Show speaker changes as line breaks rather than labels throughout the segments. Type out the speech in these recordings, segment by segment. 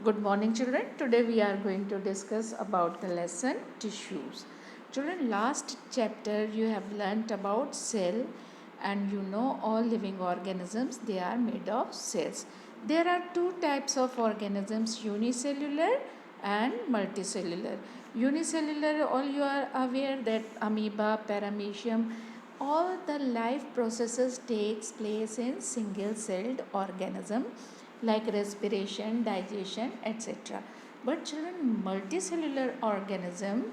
Good morning, children. Today we are going to discuss about the lesson tissues. Children, last chapter you have learnt about cell, and you know all living organisms, they are made of cells. There are two types of organisms, unicellular and multicellular. Unicellular, all you are aware that amoeba, paramecium, all the life processes takes place in single celled organism like respiration, digestion, etc. But children, multicellular organism,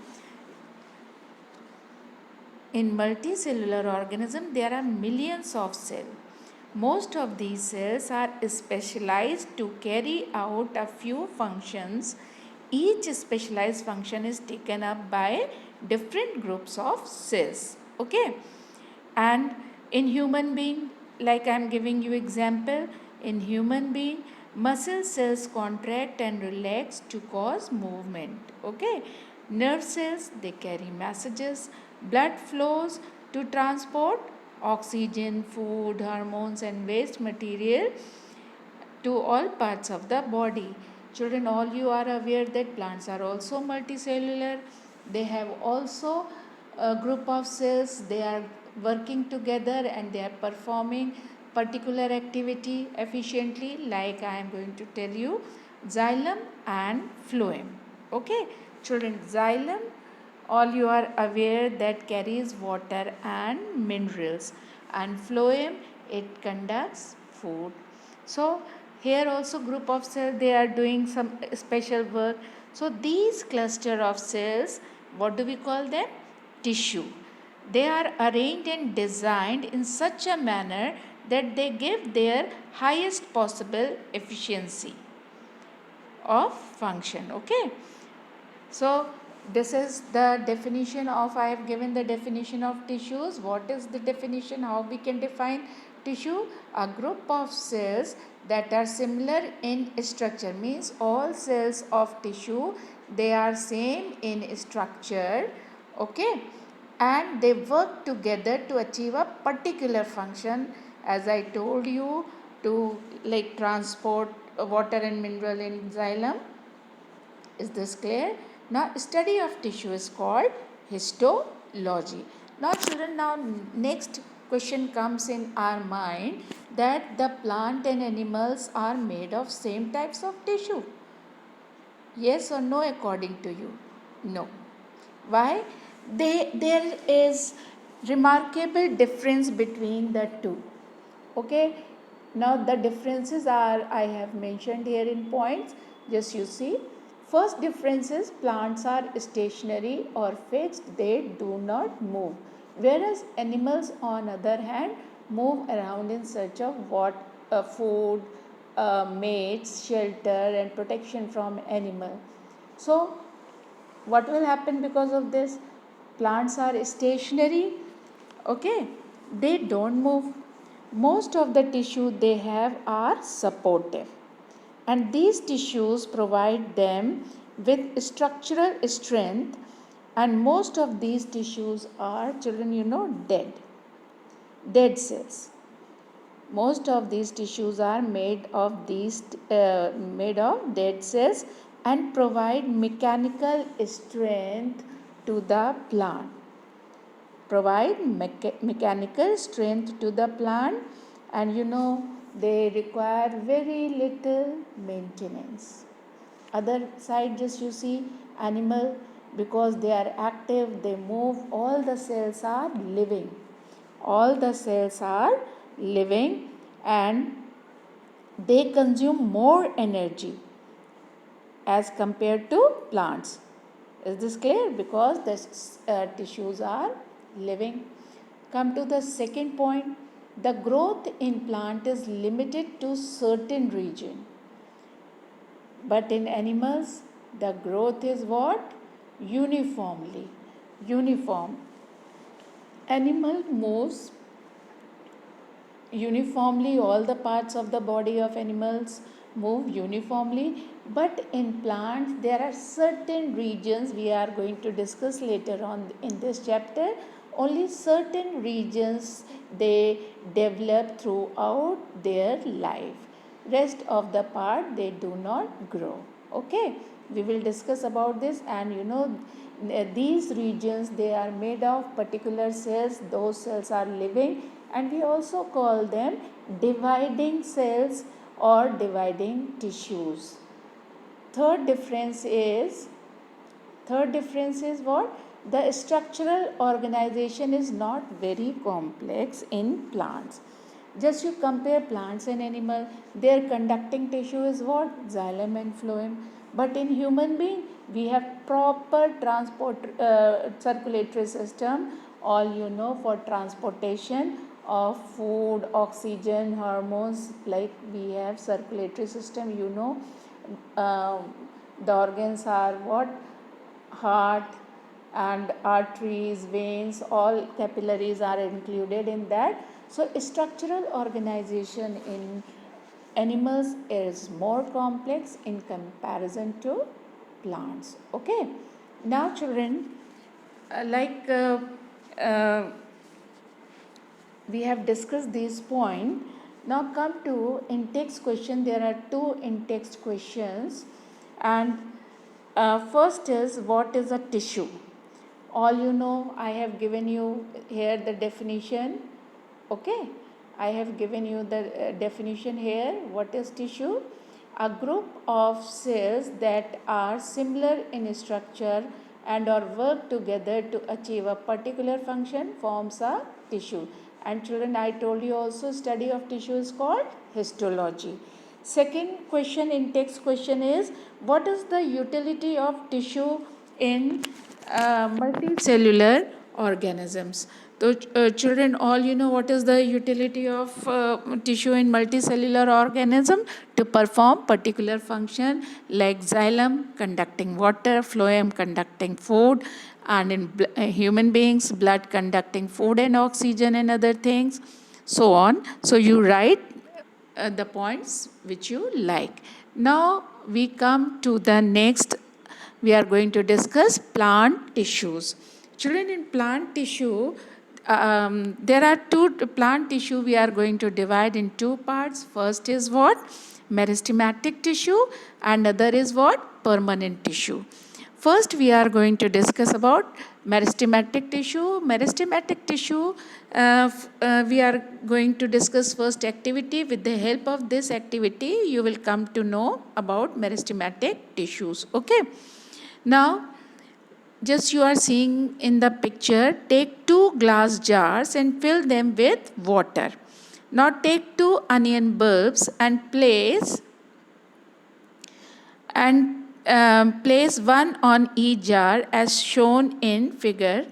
in multicellular organism there are millions of cells. Most of these cells are specialized to carry out a few functions. Each specialized function is taken up by different groups of cells. Okay, and in human being, like I am giving you example, in human being muscle cells contract and relax to cause movement. Okay, nerve cells, they carry messages. Blood flows to transport oxygen, food, hormones and waste material to all parts of the body. Children, all you are aware that plants are also multicellular. They have also a group of cells. They are working together and they are performing particular activity efficiently, like I am going to tell you, xylem and phloem. Okay, children, xylem, all you are aware that carries water and minerals, and phloem, it conducts food. So here also group of cells, they are doing some special work. So these cluster of cells, what do we call them? Tissue. They are arranged and designed in such a manner that they give their highest possible efficiency of function. Okay, so this is the definition of, I have given the definition of tissues. What is the definition? How we can define tissue? A group of cells that are similar in structure, means all cells of tissue, they are same in structure. Okay, and they work together to achieve a particular function, as I told you, to like transport water and mineral in xylem. Is this clear? Now, study of tissue is called histology. Now, children, now next question comes in our mind that the plant and animals are made of same types of tissue. Yes or no, according to you? No. Why? There is remarkable difference between the two. Okay. Now the differences are, I have mentioned here in points. Just you see. First difference is plants are stationary or fixed. They do not move. Whereas animals on other hand move around in search of what food, mates, shelter and protection from animal. So what will happen because of this? Plants are stationary. Okay, they don't move. Most of the tissue they have are supportive, and these tissues provide them with structural strength, and most of these tissues are, children, you know, dead cells. Most of these tissues are made of dead cells and provide mechanical strength to the plant. Provide mechanical strength to the plant, and you know they require very little maintenance. Other side, just you see animal, because they are active, they move, all the cells are living. All the cells are living and they consume more energy as compared to plants. Is this clear? Because the tissues are living. Come to the second point. The growth in plant is limited to certain region. But in animals, the growth is what? Uniformly. Uniform. Animal moves uniformly, all the parts of the body of animals move uniformly, but in plants there are certain regions we are going to discuss later on in this chapter. Only certain regions they develop throughout their life. rest of the part they do not grow. Okay, we will discuss about this. And these regions, they are made of particular cells. Those cells are living, and we also call them dividing cells or dividing tissues. Third difference is what? The structural organization is not very complex in plants. Just you compare plants and animal, their conducting tissue is what? Xylem and phloem. But in human being, we have proper circulatory system, all for transportation of food, oxygen, hormones. Like we have circulatory system, the organs are what? Heart and arteries, veins, all capillaries are included in that. So structural organization in animals is more complex in comparison to plants. Okay, now children, we have discussed this point. Now come to in-text question. There are two in-text questions, and first is, what is a tissue? All I have given you here the definition. Okay, I have given you the definition here. What is tissue? A group of cells that are similar in structure and or work together to achieve a particular function forms a tissue. And children, I told you also, study of tissue is called histology. Second question, in text question, is what is the utility of tissue in multicellular organisms? So children, all what is the utility of tissue in multicellular organism? To perform particular function, like xylem conducting water, phloem conducting food, and in human beings, blood conducting food and oxygen and other things, so on. So you write the points which you like. Now we come to the next. We are going to discuss plant tissues. Children, in plant tissue, there are two plant tissue we are going to divide in two parts. First is what? Meristematic tissue, and other is what? Permanent tissue. First, we are going to discuss about meristematic tissue. Meristematic tissue, we are going to discuss first activity. With the help of this activity, you will come to know about meristematic tissues. Okay. Now, just you are seeing in the picture, take 2 glass jars and fill them with water. Now take 2 onion bulbs and place one on each jar as shown in figure.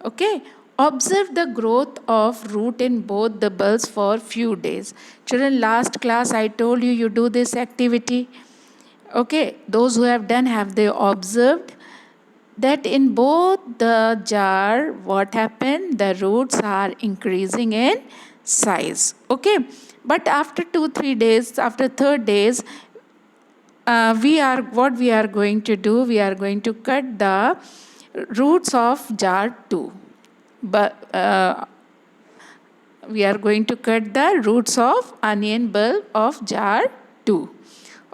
Okay. Observe the growth of root in both the bulbs for few days. Children, last class I told you do this activity. Okay. Those who have done, have they observed that in both the jar, what happened? The roots are increasing in size. Okay. But after 2-3 days, after third days, we are going to do, we are going to cut the roots of jar 2. But we are going to cut the roots of onion bulb of jar 2.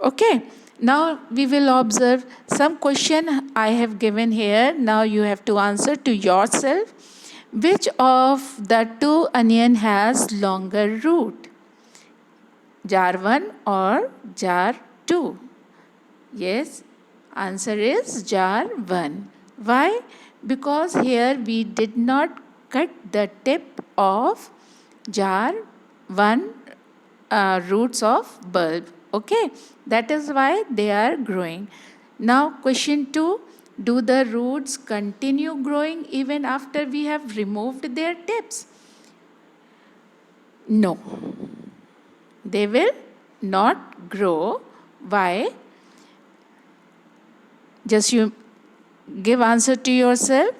Okay. Now we will observe some question I have given here. Now you have to answer to yourself. Which of the 2 onion has longer root? Jar 1 or jar 2? Yes, answer is jar 1. Why? Because here we did not cut the tip of jar 1 roots of bulb. Okay, that is why they are growing. Now question 2, do the roots continue growing even after we have removed their tips? No, they will not grow. Why? Just you give answer to yourself.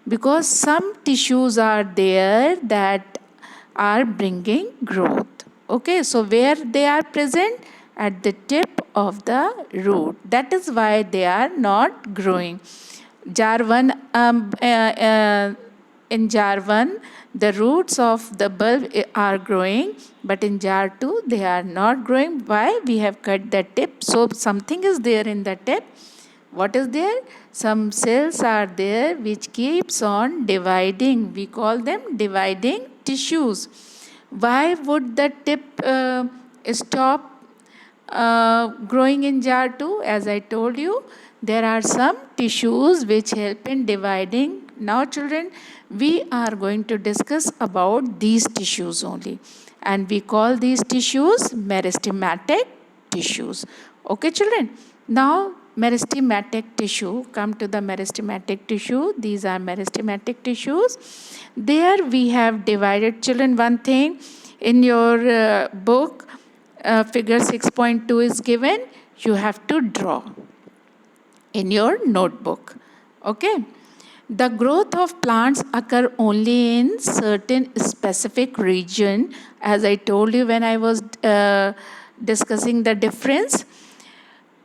Because some tissues are there that are bringing growth. Okay, so where they are present? At the tip of the root. That is why they are not growing. Jar 1, in jar 1, the roots of the bulb are growing, but in jar 2, they are not growing. Why? We have cut the tip. So something is there in the tip. What is there? Some cells are there which keeps on dividing. We call them dividing tissues. Why would the tip stop growing in jar 2? As I told you, there are some tissues which help in dividing. Now children, we are going to discuss about these tissues only, and we call these tissues meristematic tissues. Okay children, now meristematic tissue, come to the meristematic tissue. These are meristematic tissues. There we have divided, children, one thing in your book, figure 6.2 is given. You have to draw in your notebook. Okay. The growth of plants occur only in certain specific region, as I told you when I was discussing the difference.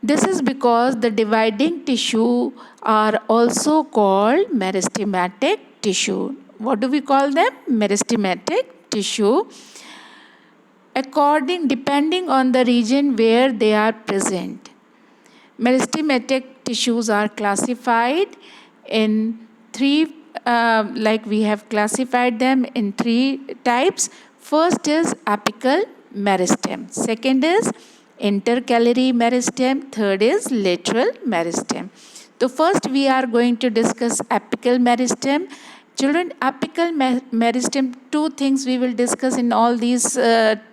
This is because the dividing tissue are also called meristematic tissue. What do we call them? Meristematic tissue. Depending on the region where they are present. Meristematic tissues are classified in three, like we have classified them in three types. First is apical meristem. Second is intercalary meristem. Third is lateral meristem. So first we are going to discuss apical meristem. Children, apical meristem, two things we will discuss in all these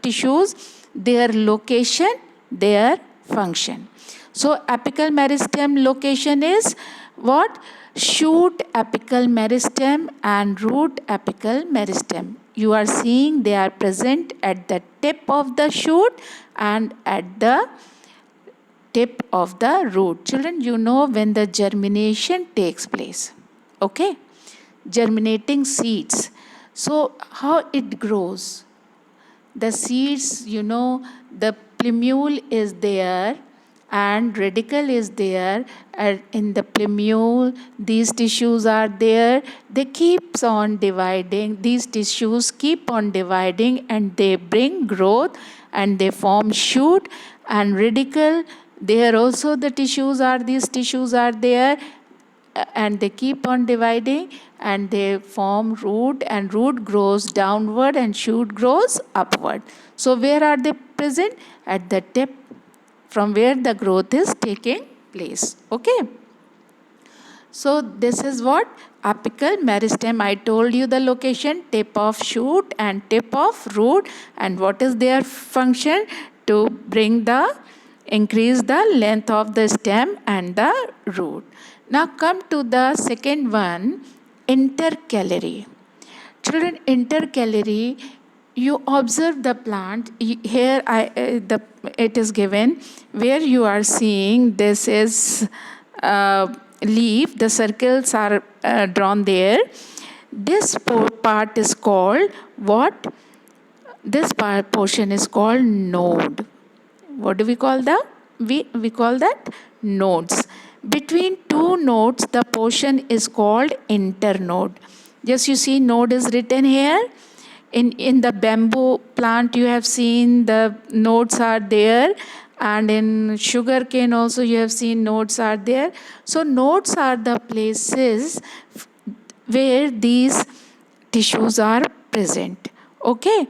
tissues: their location, their function. So apical meristem location is what? Shoot apical meristem and root apical meristem. You are seeing they are present at the tip of the shoot and at the tip of the root. Children, you know when the germination takes place. Okay? Germinating seeds. So how it grows? The seeds, the plumule is there and radicle is there, and in the plumule these tissues are there. They keeps on dividing. These tissues keep on dividing and they bring growth and they form shoot and radicle. There also the tissues are, these tissues are there, and they keep on dividing and they form root, and root grows downward and shoot grows upward. So where are they present? At the tip, from where the growth is taking place. Okay. So this is what? Apical meristem. I told you the location, tip of shoot and tip of root, and what is their function? To increase the length of the stem and the root. Now come to the second one, intercalary. Children, intercalary, you observe the plant. Here it is given where you are seeing this is leaf. The circles are drawn there. This part is called what? This portion is called node. What do we call that? We call that nodes. Between two nodes, the portion is called internode. Just you see node is written here. In the bamboo plant you have seen the nodes are there, and in sugar cane also you have seen nodes are there. So nodes are the places where these tissues are present. Okay,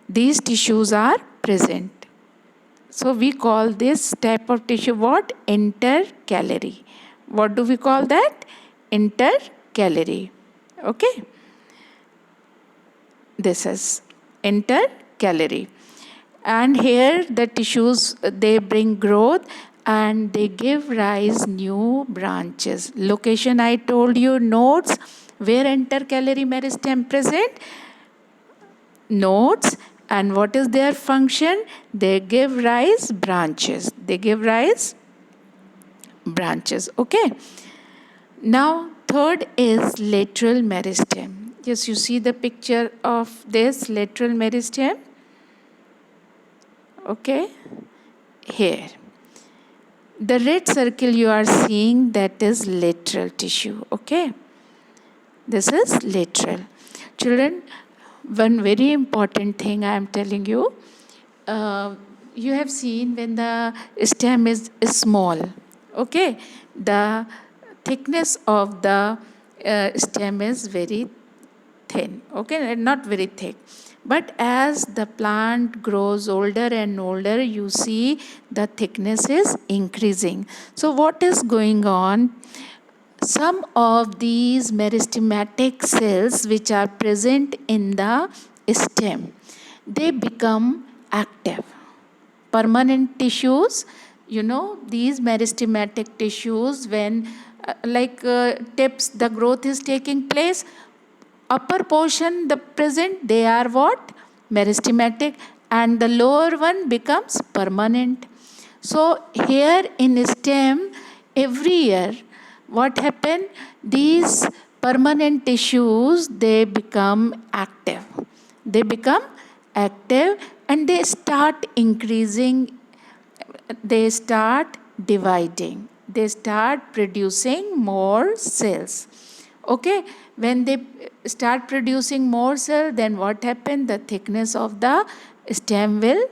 these tissues are present. So we call this type of tissue what? Intercalary. What do we call that? Intercalary. Okay. This is intercalary. And here the tissues, they bring growth and they give rise new branches. Location I told you, nodes. Where intercalary meristem present? Nodes. And what is their function? They give rise branches. They give rise branches. Okay. Now third is lateral meristem. Yes, you see the picture of this lateral meristem. Okay. Here. The red circle you are seeing, that is lateral tissue. Okay. This is lateral. Children, one very important thing I am telling you. You have seen when the stem is small, okay, the thickness of the stem is very thin, okay, not very thick. But as the plant grows older and older, you see the thickness is increasing. So what is going on? Some of these meristematic cells which are present in the stem, they become active. Permanent tissues, these meristematic tissues, when tips, the growth is taking place, upper portion, the present, they are what? Meristematic, and the lower one becomes permanent. So here in stem, every year, what happen? These permanent tissues, they become active. They become active and they start increasing, they start dividing, they start producing more cells. Okay, when they start producing more cell, then what happens? The thickness of the stem will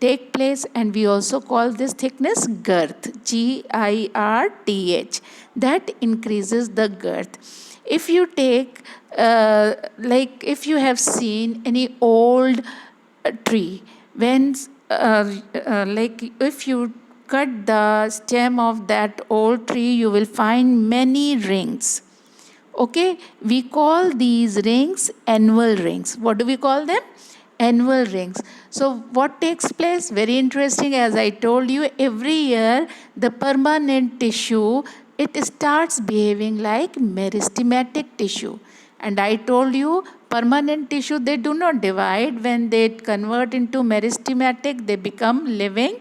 take place, and we also call this thickness girth, girth, that increases the girth. If you take if you have seen any old tree, when if you cut the stem of that old tree, you will find many rings. Okay, we call these rings annual rings. What do we call them? Annual rings. So what takes place? Very interesting. As I told you, every year the permanent tissue, it starts behaving like meristematic tissue. And I told you, permanent tissue, they do not divide. When they convert into meristematic, they become living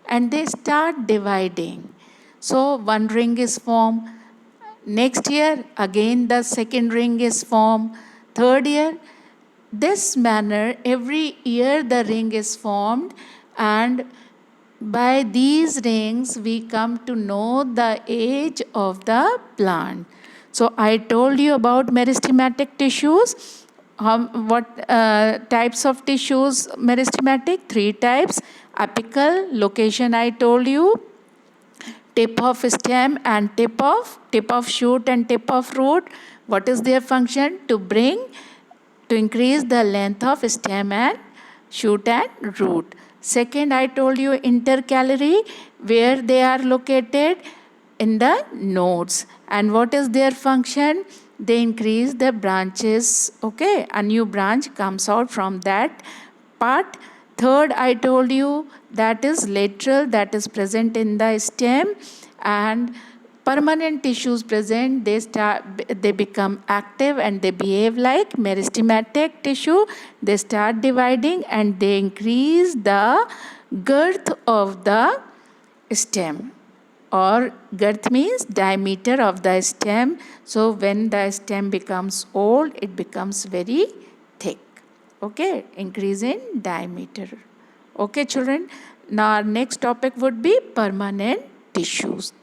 and they start dividing. So one ring is formed. Next year, again the second ring is formed. Third year, this manner, every year the ring is formed, and by these rings we come to know the age of the plant. So I told you about meristematic tissues. What types of tissues meristematic? 3 types. Apical location, I told you. Tip of stem and tip of shoot and tip of root. What is their function? To increase the length of stem and shoot and root. Second, I told you intercalary, where they are located in the nodes. And what is their function? They increase the branches. Okay, a new branch comes out from that part. Third, I told you that is lateral, that is present in the stem, and permanent tissues present, they become active and they behave like meristematic tissue. They start dividing and they increase the girth of the stem, or girth means diameter of the stem. So when the stem becomes old, it becomes very thick. Okay, increase in diameter. Okay, children. Now our next topic would be permanent tissues.